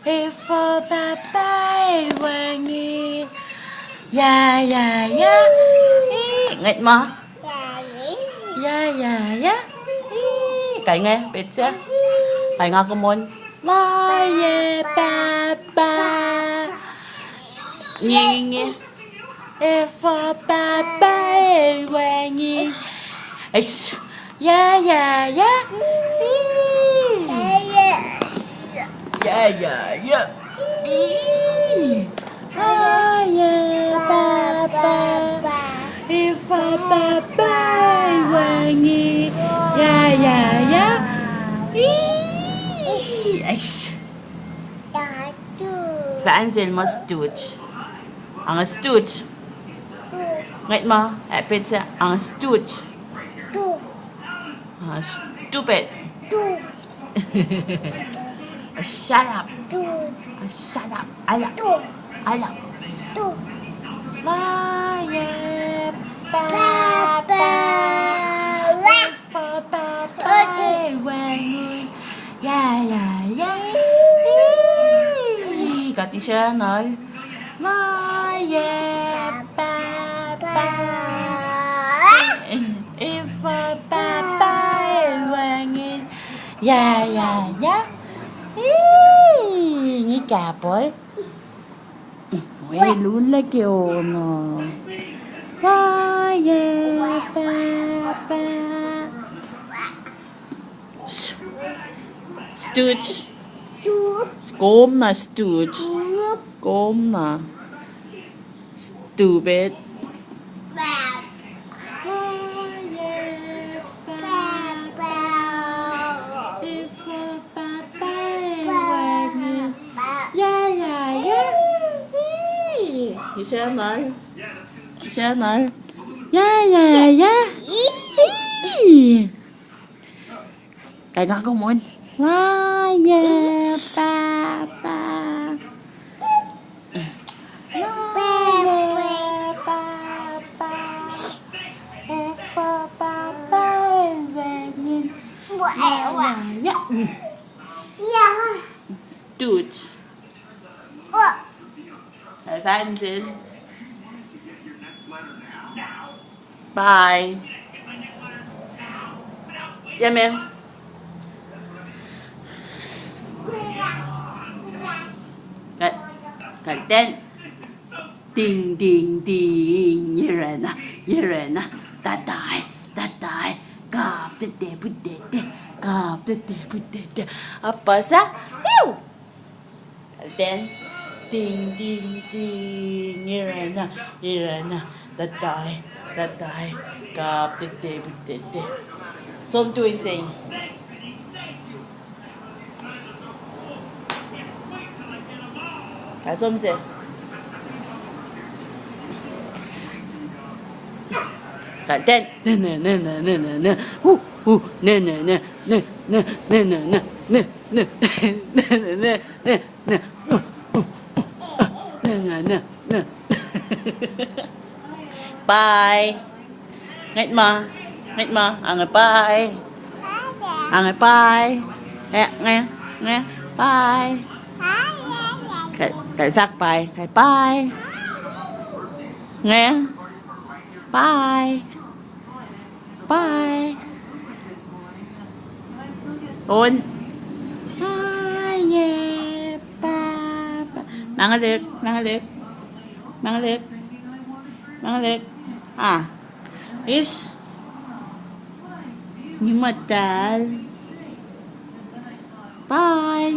A for Papa when you ya ya ya nghịch mà ya ya ya cậy nghe biết chưa cậy ngọc của mình la ye Papa nghe nghe A for Papa when you ya ya ya yeah, yeah, yeah. Oh, yeah, Papa. If I Papa when you, yeah, yeah, yeah. Fancy mà stooge. Ang stooge. Ngait mà, apit sa ang stooge. Stupid. Shut up. Shut up. Alak. Alak. Fire. Papa. For Papa. When you. Yeah, yeah, yeah. Có tí sơ nói. Fire. Papa. If for Papa. When you. Yeah, yeah, yeah. Nghĩ cà bối quay luôn là kiểu nó yeah, Papa. Stooge cốm nè Stooge cốm nè stupid. You say no. You say no. Yeah, yeah, yeah. Cái ngõ của mình. Yeah, Papa. Yeah, Papa. For Papa về nhìn. Yeah. Stooge. Hey, Fancy. Bye. Yeah, ma'am. Cái tên. Ding, ding, ding. Như rền à. Ta tài. Cọp tê tê bút tê tê. Cọp tê tê bút tê tê. Apa sa? Cái tên. Ding, ding, ding. Như rền à. Ta tài. Cọp tê tê bút tê tê. Xôm tuyên sinh. Cái xôm sinh. Cái tên. Nè. Bye. Ngait mà. Ngày bye. Ngày bye. Nghe. Bye. Cái sắc bye. Cái bye. Nghe. Bye. Ôn. Yeah, Papa. Mang liệt. À. Is. Nhưng mà Bye.